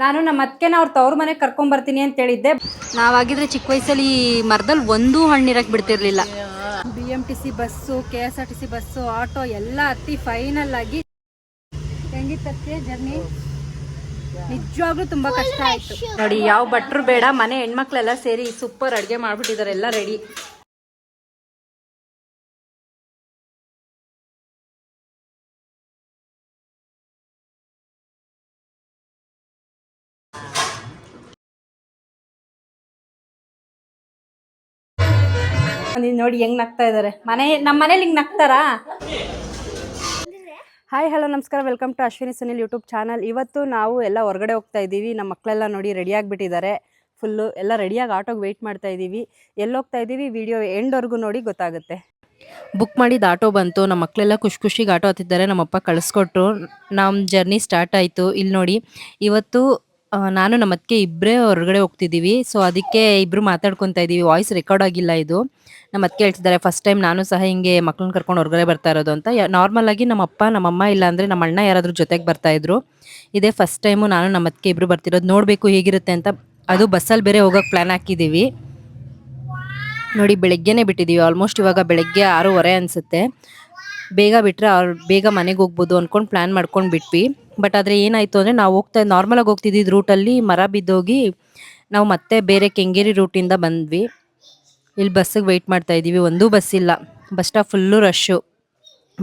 ನಾನು ನಮ್ಮ ಅತ್ತೆನ ಅವ್ರ ತವ್ರ ಮನೆಗೆ ಕರ್ಕೊಂಬರ್ತೀನಿ ಅಂತ ಹೇಳಿದ್ದೆ. ನಾವಾಗಿದ್ರೆ ಚಿಕ್ಕ ವಯಸ್ಸಲ್ಲಿ ಮರದಲ್ಲಿ ಒಂದೂ ಹಣ್ಣಿರಕ್ಕೆ ಬಿಡ್ತಿರ್ಲಿಲ್ಲ. BMTC bus, KSRTC bus, auto ಎಲ್ಲ ಹತ್ತಿ ಫೈನಲ್ ಆಗಿ ಹೆಂಗಿತ್ತಕ್ಕೆ ಜರ್ನಿ ನಿಜವಾಗ್ಲೂ ತುಂಬಾ ಕಷ್ಟ ಆಯ್ತು ನೋಡಿ. ಯಾವ ಭಟ್ರು ಬೇಡ, ಮನೆ ಹೆಣ್ಮಕ್ಳೆಲ್ಲ ಸೇರಿ ಸೂಪರ್ ಅಡುಗೆ ಮಾಡ್ಬಿಟ್ಟಿದ್ದಾರೆ, ಎಲ್ಲ ರೆಡಿ. ನೋಡಿ ಹೆಂಗ್ ನಗ್ತಾ ಇದಾರೆ. ನಮ್ಮ ಮನೇಲಿ ಹಿಂಗ್ ನಗ್ತಾರಾ? ಹಾಯ್ ಹಲೋ ನಮಸ್ಕಾರ, welcome to Ashwini Sunil YouTube channel. ಇವತ್ತು ನಾವು ಎಲ್ಲ ಹೊರಗಡೆ ಹೋಗ್ತಾ ಇದ್ದೀವಿ. ನಮ್ಮ ಮಕ್ಕಳೆಲ್ಲ ನೋಡಿ ರೆಡಿ ಆಗಿಬಿಟ್ಟಿದ್ದಾರೆ, ಫುಲ್ಲು ಎಲ್ಲ ರೆಡಿಯಾಗಿ ಆಟೋಗೆ ವೆಯ್ಟ್ ಮಾಡ್ತಾ ಇದ್ದೀವಿ. ಎಲ್ಲಿ ಹೋಗ್ತಾ ಇದ್ದೀವಿ ವಿಡಿಯೋ ಎಂಡ್ವರೆಗೂ ನೋಡಿ ಗೊತ್ತಾಗುತ್ತೆ. ಬುಕ್ ಮಾಡಿದ ಆಟೋ ಬಂತು, ನಮ್ಮ ಮಕ್ಕಳೆಲ್ಲ ಖುಷಿಗೆ ಆಟೋ ಹತ್ತಿದ್ದಾರೆ. ನಮ್ಮಪ್ಪ ಕಳಿಸ್ಕೊಟ್ರು, ನಮ್ಮ ಜರ್ನಿ ಸ್ಟಾರ್ಟ್ ಆಯಿತು. ಇಲ್ಲಿ ನೋಡಿ, ಇವತ್ತು ನಾನು ನಮ್ಮ ಅತ್ತಿಗೆ ಇಬ್ಬರೇ ಹೊರಗಡೆ ಹೋಗ್ತಿದ್ದೀವಿ. ಸೊ ಅದಕ್ಕೆ ಇಬ್ಬರು ಮಾತಾಡ್ಕೊತಾ ಇದ್ದೀವಿ. ವಾಯ್ಸ್ ರೆಕಾರ್ಡ್ ಆಗಿಲ್ಲ ಇದು. ನಮ್ಮ ಅತ್ತಿಗೆ ಹೇಳ್ತಿದ್ದಾರೆ, ಫಸ್ಟ್ ಟೈಮ್ ನಾನು ಸಹ ಹಿಂಗೆ ಮಕ್ಕಳನ್ನ ಕರ್ಕೊಂಡು ಹೊರಗಡೆ ಬರ್ತಾ ಇರೋದು ಅಂತ. ನಾರ್ಮಲ್ ಆಗಿ ನಮ್ಮ ಅಪ್ಪ ನಮ್ಮಮ್ಮ ಇಲ್ಲ ಅಂದರೆ ನಮ್ಮ ಅಣ್ಣ ಯಾರಾದರೂ ಜೊತೆಗೆ ಬರ್ತಾಯಿದ್ರು. ಇದೇ ಫಸ್ಟ್ ಟೈಮು ನಾನು ನಮ್ಮ ಅತ್ತಿಗೆ ಇಬ್ಬರು ಬರ್ತಿರೋದು. ನೋಡಬೇಕು ಹೇಗಿರುತ್ತೆ ಅಂತ. ಅದು ಬಸ್ಸಲ್ಲಿ ಬೇರೆ ಹೋಗೋಕ್ಕೆ ಪ್ಲ್ಯಾನ್ ಹಾಕಿದ್ದೀವಿ. ನೋಡಿ ಬೆಳಗ್ಗೆನೇ ಬಿಟ್ಟಿದ್ದೀವಿ. ಆಲ್ಮೋಸ್ಟ್ ಇವಾಗ ಬೆಳಗ್ಗೆ 6:30 ಅನಿಸುತ್ತೆ. ಬೇಗ ಬಿಟ್ಟರೆ ಬೇಗ ಮನೆಗೆ ಹೋಗ್ಬೋದು ಅಂದ್ಕೊಂಡು ಪ್ಲ್ಯಾನ್ ಮಾಡ್ಕೊಂಡು ಬಿಟ್ವಿ. ಬಟ್ ಆದರೆ ಏನಾಯಿತು ಅಂದರೆ, ನಾವು ನಾರ್ಮಲಾಗಿ ಹೋಗ್ತಿದ್ದಿದ್ದು ರೂಟಲ್ಲಿ ಮರ ಬಿದ್ದೋಗಿ ನಾವು ಮತ್ತೆ ಬೇರೆ ಕೆಂಗೇರಿ ರೂಟಿಂದ ಬಂದ್ವಿ. ಇಲ್ಲಿ ಬಸ್ಸಿಗೆ ವೆಯ್ಟ್ ಮಾಡ್ತಾ ಇದ್ದೀವಿ. ಒಂದೂ ಬಸ್ ಇಲ್ಲ, ಬಸ್ ಸ್ಟಾಪ್ ಫುಲ್ಲು ರಶ್ಶು.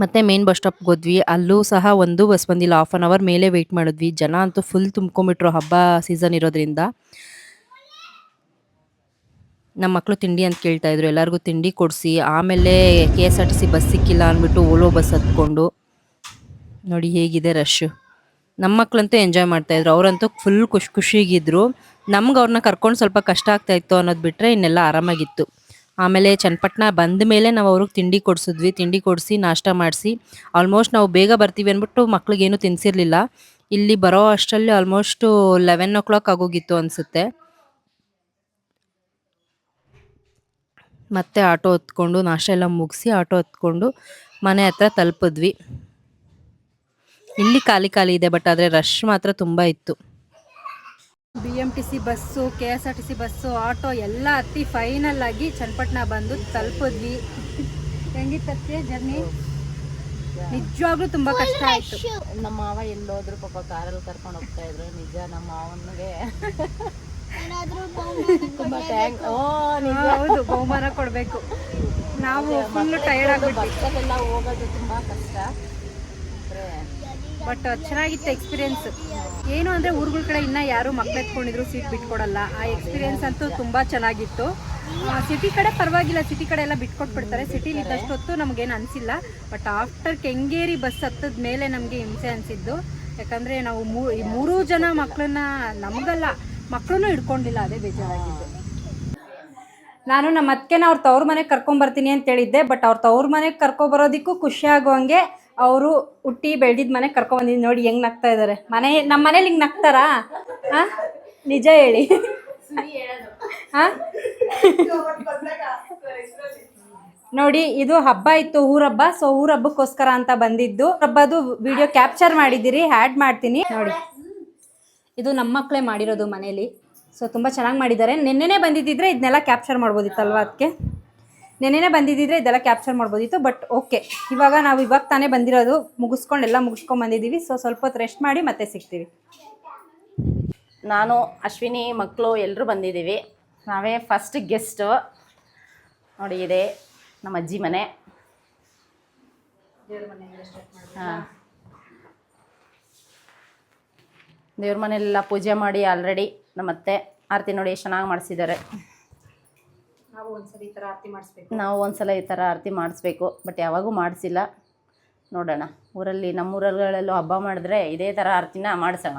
ಮತ್ತು ಮೇನ್ ಬಸ್ ಸ್ಟಾಪ್ಗೆ ಹೋದ್ವಿ, ಅಲ್ಲೂ ಸಹ ಒಂದೂ ಬಸ್ ಬಂದಿಲ್ಲ. 1/2 ಅವರ್ ಮೇಲೆ ವೆಯ್ಟ್ ಮಾಡಿದ್ವಿ. ಜನ ಅಂತೂ ಫುಲ್ ತುಂಬ್ಕೊಂಬಿಟ್ರು, ಹಬ್ಬ ಸೀಸನ್ ಇರೋದ್ರಿಂದ. ನಮ್ಮ ಮಕ್ಕಳು ತಿಂಡಿ ಅಂತ ಕೇಳ್ತಾಯಿದ್ರು, ಎಲ್ಲರಿಗೂ ತಿಂಡಿ ಕೊಡಿಸಿ ಆಮೇಲೆ KSRTC ಬಸ್ ಸಿಕ್ಕಿಲ್ಲ ಅಂದ್ಬಿಟ್ಟು ಓಲೋ ಬಸ್ ಹತ್ಕೊಂಡು. ನೋಡಿ ಹೇಗಿದೆ ರಶ್ಶು. ನಮ್ಮ ಮಕ್ಕಳಂತೂ ಎಂಜಾಯ್ ಮಾಡ್ತಾಯಿದ್ರು, ಅವರಂತೂ ಫುಲ್ ಖುಷಿಗಿದ್ರು. ನಮ್ಗೆ ಅವ್ರನ್ನ ಕರ್ಕೊಂಡು ಸ್ವಲ್ಪ ಕಷ್ಟ ಆಗ್ತಾಯಿತ್ತು ಅನ್ನೋದು ಬಿಟ್ಟರೆ ಇನ್ನೆಲ್ಲ ಆರಾಮಾಗಿತ್ತು. ಆಮೇಲೆ ಚನ್ನಪಟ್ಟಣ ಬಂದ ಮೇಲೆ ನಾವು ಅವ್ರಿಗೆ ತಿಂಡಿ ಕೊಡಿಸಿದ್ವಿ. ತಿಂಡಿ ಕೊಡಿಸಿ ನಾಷ್ಟ ಮಾಡಿಸಿ ಆಲ್ಮೋಸ್ಟ್ ನಾವು ಬೇಗ ಬರ್ತೀವಿ ಅಂದ್ಬಿಟ್ಟು ಮಕ್ಳಿಗೇನು ತಿನ್ನಿಸಿರ್ಲಿಲ್ಲ. ಇಲ್ಲಿ ಬರೋ ಅಷ್ಟರಲ್ಲಿ ಆಲ್ಮೋಸ್ಟು 11 o'clock ಆಗೋಗಿತ್ತು ಅನಿಸುತ್ತೆ. ಮತ್ತೆ ಆಟೋ ಹತ್ಕೊಂಡು ನಾಷ್ಟ ಎಲ್ಲ ಮುಗಿಸಿ ಆಟೋ ಹತ್ಕೊಂಡು ಮನೆ ಹತ್ರ ತಲುಪಿದ್ವಿ. ಇಲ್ಲಿ ಖಾಲಿ ಇದೆ, ಬಟ್ ಆದರೆ ರಶ್ ಮಾತ್ರ ತುಂಬ ಇತ್ತು. BMTC bus, KSRTC bus, auto ಎಲ್ಲ ಹತ್ತಿ ಫೈನಲ್ ಆಗಿ ಚನ್ನಪಟ್ಟಣ ಬಂದು ತಲುಪಿದ್ವಿ. ಹೆಂಗಿತ್ತಕ್ಕೆ ಜರ್ನಿ ನಿಜವಾಗ್ಲೂ ತುಂಬ ಕಷ್ಟ ಆಯಿತು. ನಮ್ಮ ಮಾವ ಎಲ್ಲೋದ್ರು ಪಾಪ ಕಾರಲ್ಲಿ ಕರ್ಕೊಂಡು ಹೋಗ್ತಾ ಇದ್ರು. ನಿಜ ನಮ್ಮ ಮಾವನಿಗೆ ಹೌದು, ಬಹುಮಾನ ಕೊಡಬೇಕು. ನಾವು ಫುಲ್ ಟೈರ್ಡ್ ಆಗ್ಬಿಟ್ಟು ಬಸ್ಸಲ್ಲೆಲ್ಲ ಹೋಗೋದು ತುಂಬ ಕಷ್ಟ. ಬಟ್ ಚೆನ್ನಾಗಿತ್ತು ಎಕ್ಸ್ಪೀರಿಯನ್ಸ್. ಏನು ಅಂದರೆ ಊರುಗಳ ಕಡೆ ಇನ್ನೂ ಯಾರು ಮಕ್ಳು ಎತ್ಕೊಂಡಿದ್ರು ಸೀಟ್ ಬಿಟ್ಕೊಡಲ್ಲ. ಆ ಎಕ್ಸ್ಪೀರಿಯನ್ಸ್ ಅಂತೂ ತುಂಬ ಚೆನ್ನಾಗಿತ್ತು. ಸಿಟಿ ಕಡೆ ಪರವಾಗಿಲ್ಲ, ಸಿಟಿ ಕಡೆ ಎಲ್ಲ ಬಿಟ್ಕೊಟ್ಬಿಡ್ತಾರೆ. ಸಿಟಿಲಿ ಇದ್ದಷ್ಟು ಹೊತ್ತು ನಮಗೇನು ಅನಿಸಿಲ್ಲ. ಬಟ್ ಆಫ್ಟರ್ ಕೆಂಗೇರಿ ಬಸ್ ಹತ್ತದ ಮೇಲೆ ನಮಗೆ ಹಿಂಸೆ ಅನಿಸಿದ್ದು. ಯಾಕಂದರೆ ನಾವು 3 ಜನ ಮಕ್ಕಳನ್ನ, ನಮಗಲ್ಲ ಮಕ್ಕಳನ್ನೂ ಹಿಡ್ಕೊಂಡಿಲ್ಲ, ಅದೇ ಬೇಜಾರಾಗಿತ್ತು. ನಾನು ನಮ್ಮ ಅತ್ತೆನ ಅವ್ರ ತವ್ರ ಮನೆಗೆ ಕರ್ಕೊಂಬರ್ತೀನಿ ಅಂತ ಹೇಳಿದ್ದೆ. ಬಟ್ ಅವ್ರ ತವ್ರ ಮನೆಗೆ ಕರ್ಕೊಬರೋದಕ್ಕೂ ಖುಷಿ ಆಗೋಂಗೆ ಅವರು ಹುಟ್ಟಿ ಬೆಳೆದಿದ್ದ ಮನೆಗೆ ಕರ್ಕೊಂಬಂದಿದ್ದು. ನೋಡಿ ಹೆಂಗ್ ನಗ್ತಾ ಇದ್ದಾರೆ. ನಮ್ಮ ಮನೇಲಿ ಹಿಂಗೆ ನಗ್ತಾರಾ? ಹಾಂ, ನಿಜ ಹೇಳಿ. ಹಾಂ, ನೋಡಿ ಇದು ಹಬ್ಬ ಇತ್ತು, ಊರಹಬ್ಬ. ಸೊ ಊರಹಬ್ಬಕ್ಕೋಸ್ಕರ ಅಂತ ಬಂದಿದ್ದು. ಹಬ್ಬದು ವಿಡಿಯೋ ಕ್ಯಾಪ್ಚರ್ ಮಾಡಿದ್ದೀರಿ, ಆ್ಯಡ್ ಮಾಡ್ತೀನಿ ನೋಡಿ. ಇದು ನಮ್ಮ ಮಕ್ಕಳೇ ಮಾಡಿರೋದು ಮನೇಲಿ. ಸೊ ತುಂಬ ಚೆನ್ನಾಗಿ ಮಾಡಿದ್ದಾರೆ. ನೆನ್ನೆನೇ ಬಂದಿದ್ದಿದ್ರೆ ಇದನ್ನೆಲ್ಲ ಕ್ಯಾಪ್ಚರ್ ಮಾಡ್ಬೋದಿತ್ತಲ್ವ, ಅದಕ್ಕೆ ನೆನ್ನೆನೇ ಬಂದಿದ್ದಿದ್ರೆ ಇದೆಲ್ಲ ಕ್ಯಾಪ್ಚರ್ ಮಾಡ್ಬೋದಿತ್ತು. ಬಟ್ ಓಕೆ, ಇವಾಗ ತಾನೇ ಬಂದಿರೋದು, ಎಲ್ಲ ಮುಗಿಸ್ಕೊಂಡು ಬಂದಿದ್ದೀವಿ. ಸೊ ಸ್ವಲ್ಪ ಹೊತ್ತು ರೆಸ್ಟ್ ಮಾಡಿ ಮತ್ತೆ ಸಿಗ್ತೀವಿ. ನಾನು ಅಶ್ವಿನಿ ಮಕ್ಕಳು ಎಲ್ಲರೂ ಬಂದಿದ್ದೀವಿ. ನಾವೇ ಫಸ್ಟ್ ಗೆಸ್ಟು. ನೋಡಿ, ಇದೆ ನಮ್ಮ ಅಜ್ಜಿ ಮನೆ. ಹಾಂ, ದೇವ್ರ ಮನೆಯೆಲ್ಲ ಪೂಜೆ ಮಾಡಿ ಆಲ್ರೆಡಿ ನಮ್ಮತ್ತೆ ಆರತಿ ನೋಡಿ ಎಷ್ಟು ಚೆನ್ನಾಗಿ ಮಾಡಿಸಿದ್ದಾರೆ. ನಾವು ಒಂದ್ಸಲ ಈ ಥರ ಆರತಿ ಮಾಡಿಸ್ಬೇಕು. ಬಟ್ ಯಾವಾಗೂ ಮಾಡಿಸಿಲ್ಲ. ನೋಡೋಣ, ನಮ್ಮೂರಲ್ಲೆಲ್ಲೋ ಹಬ್ಬ ಮಾಡಿದ್ರೆ ಇದೇ ಥರ ಆರತಿನ ಮಾಡಿಸೋಣ.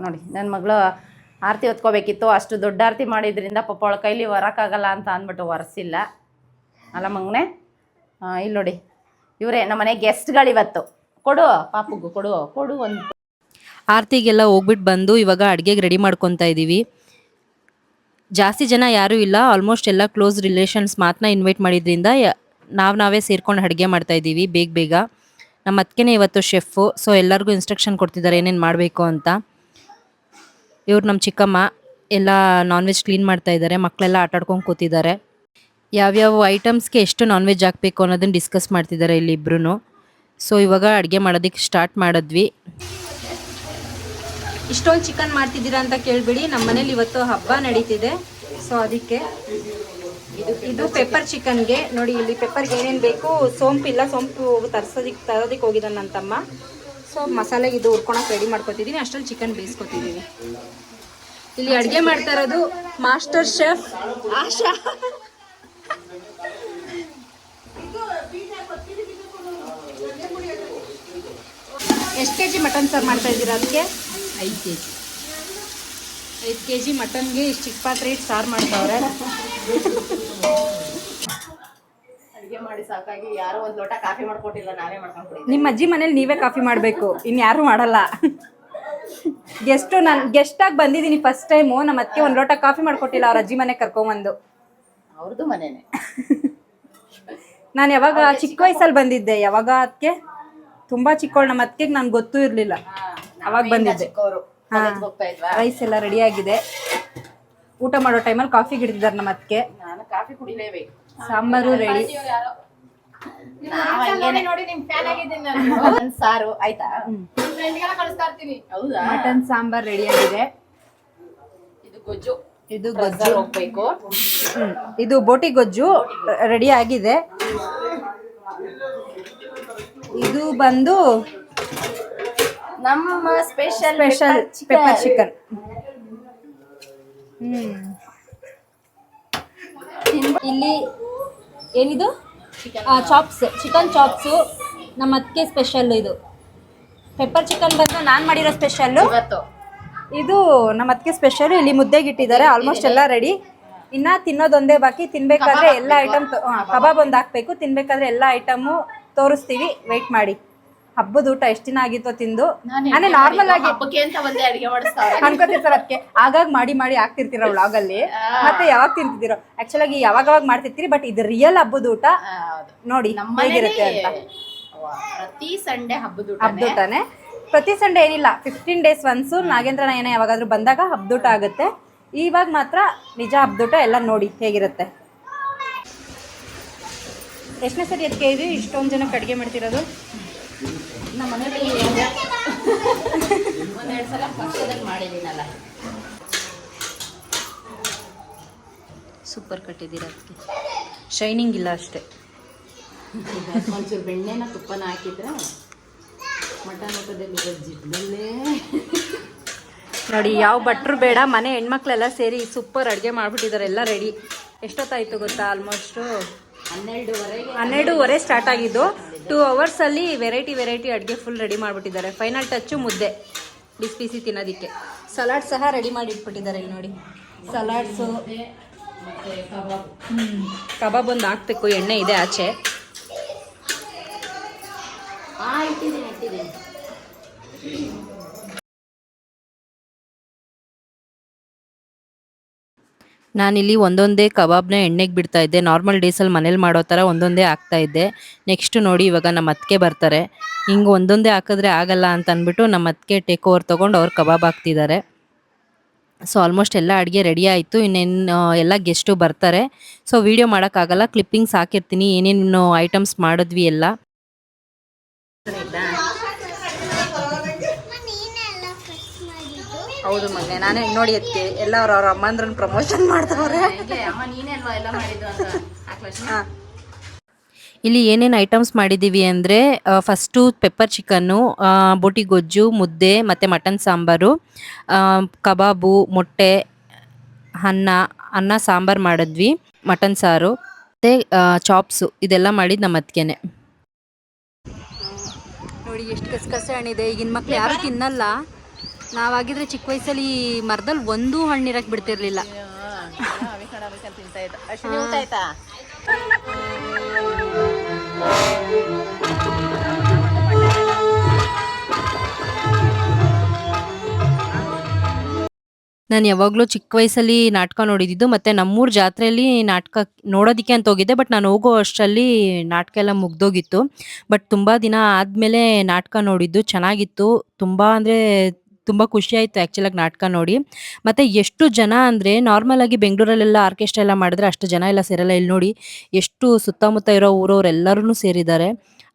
ನೋಡಿ, ನನ್ನ ಮಗಳು ಆರತಿ ಹೊತ್ಕೋಬೇಕಿತ್ತು. ಅಷ್ಟು ದೊಡ್ಡ ಆರತಿ ಮಾಡಿದ್ರಿಂದ ಪಾಪ ಅವಳ ಕೈಲಿ ಹೊರಕ್ಕಾಗಲ್ಲ ಅಂತ ಅಂದ್ಬಿಟ್ಟು ಒರೆಸಿಲ್ಲ ಅಲ್ಲ ಮಗನೇ. ಇಲ್ಲಿ ನೋಡಿ, ಇವರೇ ನಮ್ಮನೆ ಗೆಸ್ಟ್ಗಳು ಇವತ್ತು. ಕೊಡು ಪಾಪುಗೂ ಕೊಡು ಒಂದು. ಆರತಿಗೆಲ್ಲ ಹೋಗ್ಬಿಟ್ಟು ಬಂದು ಇವಾಗ ಅಡುಗೆಗೆ ರೆಡಿ ಮಾಡ್ಕೊತಾ ಇದ್ದೀವಿ. ಜಾಸ್ತಿ ಜನ ಯಾರೂ ಇಲ್ಲ, ಆಲ್ಮೋಸ್ಟ್ ಎಲ್ಲ ಕ್ಲೋಸ್ ರಿಲೇಷನ್ಸ್ ಮಾತ್ರ ಇನ್ವೈಟ್ ಮಾಡಿದ್ರಿಂದ ನಾವೇ ಸೇರ್ಕೊಂಡು ಅಡುಗೆ ಮಾಡ್ತಾ ಇದ್ದೀವಿ ಬೇಗ. ನಮ್ಮ ಅತ್ತಿಗೆನೇ ಇವತ್ತು ಶೆಫು, ಸೊ ಎಲ್ಲರಿಗೂ ಇನ್ಸ್ಟ್ರಕ್ಷನ್ ಕೊಡ್ತಿದ್ದಾರೆ ಏನೇನು ಮಾಡಬೇಕು ಅಂತ. ಇವ್ರು ನಮ್ಮ ಚಿಕ್ಕಮ್ಮ ಎಲ್ಲ ನಾನ್ ವೆಜ್ ಕ್ಲೀನ್ ಮಾಡ್ತಾ ಇದ್ದಾರೆ, ಮಕ್ಕಳೆಲ್ಲ ಆಟಾಡ್ಕೊಂಡು ಕೂತಿದ್ದಾರೆ. ಯಾವ್ಯಾವ ಐಟಮ್ಸ್ಗೆ ಎಷ್ಟು ನಾನ್ ವೆಜ್ ಹಾಕಬೇಕು ಅನ್ನೋದನ್ನು ಡಿಸ್ಕಸ್ ಮಾಡ್ತಿದ್ದಾರೆ ಇಲ್ಲಿ ಇಬ್ಬರೂ. ಸೊ ಇವಾಗ ಅಡುಗೆ ಮಾಡೋದಕ್ಕೆ ಸ್ಟಾರ್ಟ್ ಮಾಡಿದ್ವಿ. ಇಷ್ಟೊಂದು ಚಿಕನ್ ಮಾಡ್ತಿದ್ದೀರಾ ಅಂತ ಕೇಳಿಬಿಡಿ, ನಮ್ಮ ಮನೇಲಿ ಇವತ್ತು ಹಬ್ಬ ನಡೀತಿದೆ. ಸೊ ಅದಕ್ಕೆ ಇದು ಪೆಪ್ಪರ್ ಚಿಕನ್ಗೆ ನೋಡಿ, ಇಲ್ಲಿ ಪೆಪ್ಪರ್ಗೆ ಏನೇನು ಬೇಕು, ಸೋಂಪಿಲ್ಲ, ಸೋಂಪು ತರೋದಕ್ಕೆ ಹೋಗಿದ್ದಾನೆ ನನ್ನ ತಮ್ಮ. ಸೊ ಮಸಾಲೆಗೆ ಇದು ಹುರ್ಕೊಳಕ್ಕೆ ರೆಡಿ ಮಾಡ್ಕೊತಿದ್ದೀನಿ, ಅಷ್ಟರಲ್ಲಿ ಚಿಕನ್ ಬೇಯಿಸ್ಕೊತಿದ್ದೀವಿ. ಇಲ್ಲಿ ಅಡುಗೆ ಮಾಡ್ತಾ ಇರೋದು ಮಾಸ್ಟರ್ ಶೆಫ್ ಆಶಾ. ಎಷ್ಟು ಕೆ ಜಿ ಮಟನ್ ಸಾರು ಮಾಡ್ತಾ ಇದ್ದೀರಾ? ಅದಕ್ಕೆ 5 ಕೆ ಜಿ ಮಟನ್ಗೆ ಇಷ್ಟು ಚಿಕ್ಕ ಪಾತ್ರೆ ಇಟ್ಟು ಸಾರು ಮಾಡ್ತಾವ್ರೆ. ಅಡುಗೆ ಮಾಡಿ ಸಾಕಾಗಿ ಯಾರೋ ಒಂದು ಲೋಟ ಕಾಫಿ ಮಾಡ್ಕೊಟ್ಟಿಲ್ಲ, ನಾವೇ ಮಾಡ್ಕೊಂಡು. ನಿಮ್ಮ ಅಜ್ಜಿ ಮನೇಲಿ ನೀವೇ ಕಾಫಿ ಮಾಡಬೇಕು, ಇನ್ಯಾರು ಮಾಡಲ್ಲ. ಗೆಸ್ಟಾಗಿ ಬಂದಿದ್ದೀನಿ ಫಸ್ಟ್ ಟೈಮು. ನಮ್ಮ ಅತ್ತಿಗೆ ಒಂದು ಲೋಟ ಕಾಫಿ ಮಾಡ್ಕೊಟ್ಟಿಲ್ಲ, ಅವ್ರ ಅಜ್ಜಿ ಮನೆಗೆ ಕರ್ಕೊಂಬಂದು. ಅವ್ರದ್ದು ಮನೇನೆ. ನಾನು ಯಾವಾಗ ಚಿಕ್ಕ ವಯಸ್ಸಲ್ಲಿ ಬಂದಿದ್ದೆ, ಯಾವಾಗ ಅದಕ್ಕೆ ತುಂಬ ಚಿಕ್ಕವಳು, ನಮ್ಮ ಅತ್ತಿಗೆ ನಾನು ಗೊತ್ತೂ ಇರಲಿಲ್ಲ, ಅವಾಗ ಬಂದಿದ್ದೆ. ರೈಸ್ ಎಲ್ಲ ರೆಡಿ ಆಗಿದೆ. ಊಟ ಮಾಡೋ ಟೈಮಲ್ಲಿ ಕಾಫಿ ಗಿಡ್ತಿದ್ದಾರೆ ನಮ್ಮ ಅತ್ತಿಗೆ. ನಾನು ಕಾಫಿ ಕುಡಿಲೇಬೇಕು. ಸಾಂಬಾರು ರೆಡಿ. ಸಾರು ಆಯ್ತಾ? ಮಟನ್ ಸಾಂಬಾರ್ ರೆಡಿ ಆಗಿದೆ. ಇದು ಗೊಜ್ಜು ಹೋಗ್ಬೇಕು. ಇದು ಬೋಟಿ ಗೊಜ್ಜು ರೆಡಿ ಆಗಿದೆ. ಇದು ಬಂದು ನಮ್ಮ ಸ್ಪೆಷಲ್ ಪೆಪ್ಪರ್ ಚಿಕನ್. ಇಲ್ಲಿ ಏನಿದು ಚಾಪ್ಸ್, ಚಿಕನ್ ಚಾಪ್ಸು ನಮ್ಮ ಅತ್ತಿಗೆ ಸ್ಪೆಷಲ್. ಇದು ಪೆಪ್ಪರ್ ಚಿಕನ್ ಬಂದು ನಾನು ಮಾಡಿರೋ ಸ್ಪೆಷಲ್ಲು. ಇದು ನಮ್ಮ ಅತ್ತಿಗೆ ಸ್ಪೆಷಲ್. ಇಲ್ಲಿ ಮುದ್ದೆಗೆ ಇಟ್ಟಿದ್ದಾರೆ, ಆಲ್ಮೋಸ್ಟ್ ಎಲ್ಲ ರೆಡಿ. ಇನ್ನು ತಿನ್ನೋದೊಂದೇ ಬಾಕಿ. ತಿನ್ಬೇಕಾದ್ರೆ ಎಲ್ಲ ಐಟಮ್ ಕಬಾಬ್ ಒಂದು ಹಾಕ್ಬೇಕು. ತಿನ್ಬೇಕಾದ್ರೆ ಎಲ್ಲ ಐಟಮು ತೋರಿಸ್ತೀವಿ, ವೆಯ್ಟ್ ಮಾಡಿ. ಹಬ್ಬದ ಊಟ ಎಷ್ಟು ದಿನ ಆಗಿತ್ತೋ ತಿಂದು. ನಾನೇ ನಾರ್ಮಲ್ ಆಗಿ ಅನ್ಕೋತಿರ್ತಾರೆ ಅದಕ್ಕೆ ಆಗಾಗ ಮಾಡಿ ಹಾಕ್ತಿರ್ತೀರ ವ್ಲಾಗಲ್ಲಿ, ಮತ್ತೆ ಯಾವಾಗ ತಿಂತಿದ್ದೀರೋ. ಆಕ್ಚುಲ್ ಆಗಿ ಯಾವಾಗ ಮಾಡ್ತಿರ್ತೀರಿ, ಬಟ್ ಇದು ರಿಯಲ್ ಹಬ್ಬದ ಊಟ. ನೋಡಿ ಹೇಗಿರುತ್ತೆ ಅಂತ. ಪ್ರತಿ ಸಂಡೇ ಹಬ್ಬದ ಊಟನೇ. ಪ್ರತಿ ಸಂಡೇ ಏನಿಲ್ಲ, 15 days ಒನ್ಸು ನಾಗೇಂದ್ರ ನಯನ ಯಾವಾಗಾದ್ರೂ ಬಂದಾಗ ಹಬ್ಬದೂಟ ಆಗುತ್ತೆ. ಇವಾಗ ಮಾತ್ರ ನಿಜ ಹಬ್ಬದೂಟ ಎಲ್ಲ ನೋಡಿ ಹೇಗಿರುತ್ತೆ. ಎಷ್ಟನೇ ಸರಿ ಅದಕ್ಕೆ ಇದು ಇಷ್ಟೊಂದು ಜನಕ್ಕೆ ಅಡುಗೆ ಮಾಡ್ತಿರೋದು? ನಮ್ಮ ಮನೇಲಿ ಒಂದೆರಡು ಸಲ ಪಕ್ಷದಲ್ಲಿ ಮಾಡಿದ್ದೀನಲ್ಲ. ಸೂಪರ್ ಕಟ್ಟಿದ್ದೀರ, ಅದಕ್ಕೆ ಶೈನಿಂಗ್ ಇಲ್ಲ ಅಷ್ಟೇ. ಒಂಚೂರು ಬೆಣ್ಣೆನ ತುಪ್ಪನ ಹಾಕಿದ್ರೆ ಮಟನ್ ಊಟದಲ್ಲಿ ಜಿಡ್ಡಲ್ಲೇ ನೋಡಿ. ಯಾವ ಭಟ್ರು ಬೇಡ, ಮನೆ ಹೆಣ್ಮಕ್ಳೆಲ್ಲ ಸೇರಿ ಸೂಪರ್ ಅಡುಗೆ ಮಾಡಿಬಿಟ್ಟಿದ್ದಾರೆ. ಎಲ್ಲ ರೆಡಿ. ಎಷ್ಟೊತ್ತಾಯಿತು ಗೊತ್ತಾ? ಆಲ್ಮೋಸ್ಟು 12:30 ಸ್ಟಾರ್ಟ್ ಆಗಿದ್ದು. 2 ಅವರ್ಸಲ್ಲಿ ವೆರೈಟಿ ಅಡುಗೆ ಫುಲ್ ರೆಡಿ ಮಾಡಿಬಿಟ್ಟಿದ್ದಾರೆ. ಫೈನಲ್ ಟಚ್ಚು ಮುದ್ದೆ ಬಿಸಿ ತಿನ್ನೋದಕ್ಕೆ. ಸಲಾಡ್ ಸಹ ರೆಡಿ ಮಾಡಿ ಇಟ್ಬಿಟ್ಟಿದ್ದಾರೆ. ಇಲ್ಲಿ ನೋಡಿ, ಸಲಾಡ್ಸು, ಕಬಾಬ್ ಒಂದು ಹಾಕ್ಬೇಕು. ಎಣ್ಣೆ ಇದೆ ಆಚೆ. ಇಟ್ಟಿದ್ದೀನಿ. ನಾನಿಲ್ಲಿ ಒಂದೊಂದೇ ಕಬಾಬ್ನ ಎಣ್ಣೆಗೆ ಬಿಡ್ತಾ ಇದ್ದೆ. ನಾರ್ಮಲ್ ಡೇಸಲ್ಲಿ ಮನೇಲಿ ಮಾಡೋ ಥರ ಒಂದೊಂದೇ ಹಾಕ್ತಾ ಇದ್ದೆ. ನೆಕ್ಸ್ಟ್ ನೋಡಿ, ಇವಾಗ ನಮ್ಮ ಅತ್ತಿಗೆ ಬರ್ತಾರೆ. ಹಿಂಗೆ ಒಂದೊಂದೇ ಹಾಕಿದ್ರೆ ಆಗಲ್ಲ ಅಂತ ಅಂದ್ಬಿಟ್ಟು ನಮ್ಮ ಅತ್ತಿಗೆ ಟೇಕ್ ಓವರ್ ತೊಗೊಂಡು ಅವ್ರು ಕಬಾಬ್ ಹಾಕ್ತಿದ್ದಾರೆ. ಸೊ ಆಲ್ಮೋಸ್ಟ್ ಎಲ್ಲ ಅಡುಗೆ ರೆಡಿ ಆಯಿತು. ಇನ್ನೇನು ಎಲ್ಲ ಗೆಸ್ಟು ಬರ್ತಾರೆ. ಸೊ ವೀಡಿಯೋ ಮಾಡೋಕ್ಕಾಗಲ್ಲ, ಕ್ಲಿಪ್ಪಿಂಗ್ಸ್ ಹಾಕಿರ್ತೀನಿ ಏನೇನು ಐಟಮ್ಸ್ ಮಾಡಿದ್ವಿ ಎಲ್ಲ. ಹೌದು ಮಗನೆ, ನಾನೇ ನೋಡಿ ಅದಕ್ಕೆ ಎಲ್ಲ ಅವ್ರ ಅಮ್ಮಂದ್ರನ್ನ ಪ್ರಮೋಷನ್ ಮಾಡ್ತಾವ್ರೆ. ಇಲ್ಲಿ ಏನೇನು ಐಟಮ್ಸ್ ಮಾಡಿದ್ದೀವಿ ಅಂದರೆ, ಫಸ್ಟು ಪೆಪ್ಪರ್ ಚಿಕನ್ನು, ಬೋಟಿ ಗೊಜ್ಜು, ಮುದ್ದೆ ಮತ್ತು ಮಟನ್ ಸಾಂಬಾರು, ಕಬಾಬು, ಮೊಟ್ಟೆ, ಅನ್ನ ಸಾಂಬಾರು ಮಾಡಿದ್ವಿ, ಮಟನ್ ಸಾರು ಮತ್ತು ಚಾಪ್ಸು. ಇದೆಲ್ಲ ಮಾಡಿದ್ದು ನಮ್ಮ ಅತ್ತಿಗೆನೆ. ನೋಡಿ ಎಷ್ಟು ಕಸಕಸೆ ಹಣ್ಣಿದೆ. ಈಗಿನ ಮಕ್ಳು ಯಾರು ತಿನ್ನಲ್ಲ. ನಾವಾಗಿದ್ರೆ ಚಿಕ್ಕ ವಯಸ್ಸಲ್ಲಿ ಮರದಲ್ಲಿ ಒಂದೂ ಹಣ್ಣಿರಕ್ಕೆ ಬಿಡ್ತಿರ್ಲಿಲ್ಲ. ನಾನು ಯಾವಾಗಲೂ ಚಿಕ್ಕ ವಯಸ್ಸಲ್ಲಿ ನಾಟಕ ನೋಡಿದ್ದು ಮತ್ತು ನಮ್ಮೂರ ಜಾತ್ರೆಯಲ್ಲಿ ನಾಟಕ ನೋಡೋದಕ್ಕೆ ಅಂತ ಹೋಗಿದ್ದೆ. ಬಟ್ ನಾನು ಹೋಗೋ ಅಷ್ಟರಲ್ಲಿ ನಾಟಕ ಎಲ್ಲ ಮುಗ್ದೋಗಿತ್ತು. ಬಟ್ ತುಂಬ ದಿನ ಆದಮೇಲೆ ನಾಟಕ ನೋಡಿದ್ದು ಚೆನ್ನಾಗಿತ್ತು. ತುಂಬ ಅಂದರೆ ತುಂಬ ಖುಷಿಯಾಯಿತು ಆ್ಯಕ್ಚುಲಾಗಿ ನಾಟಕ ನೋಡಿ. ಮತ್ತು ಎಷ್ಟು ಜನ ಅಂದರೆ ನಾರ್ಮಲಾಗಿ ಬೆಂಗಳೂರಲ್ಲೆಲ್ಲ ಆರ್ಕೆಸ್ಟ್ರಾ ಎಲ್ಲ ಮಾಡಿದ್ರೆ ಅಷ್ಟು ಜನ ಎಲ್ಲ ಸೇರಲ್ಲ. ಇಲ್ಲಿ ನೋಡಿ ಎಷ್ಟು ಸುತ್ತಮುತ್ತ ಇರೋ ಊರವರೆಲ್ಲರೂ ಸೇರಿದ್ದಾರೆ.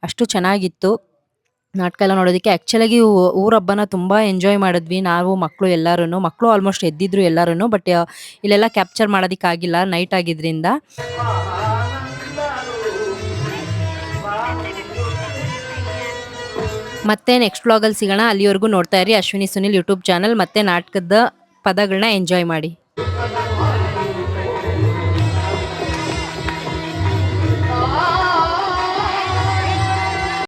ಅಷ್ಟು ಚೆನ್ನಾಗಿತ್ತು ನಾಟಕ ಎಲ್ಲ ನೋಡೋದಕ್ಕೆ. ಆ್ಯಕ್ಚುಲಾಗಿ ಊರ ಹಬ್ಬನ ತುಂಬ ಎಂಜಾಯ್ ಮಾಡಿದ್ವಿ ನಾವು ಮಕ್ಕಳು ಎಲ್ಲರೂ. ಮಕ್ಕಳು ಆಲ್ಮೋಸ್ಟ್ ಎದ್ದಿದ್ರು ಎಲ್ಲರೂ. ಬಟ್ ಇಲ್ಲೆಲ್ಲ ಕ್ಯಾಪ್ಚರ್ ಮಾಡೋದಕ್ಕಾಗಿಲ್ಲ ನೈಟ್ ಆಗಿದ್ದರಿಂದ. ಮತ್ತೆ ನೆಕ್ಸ್ಟ್ ವ್ಲಾಗಲ್ಲಿ ಸಿಗೋಣ. ಅಲ್ಲಿವರೆಗೂ ನೋಡ್ತಾ ಇರಿ ಅಶ್ವಿನಿ ಸುನಿಲ್ ಯೂಟ್ಯೂಬ್ ಚಾನಲ್. ಮತ್ತೆ ನಾಟಕದ ಪದಗಳನ್ನ ಎಂಜಾಯ್ ಮಾಡಿ.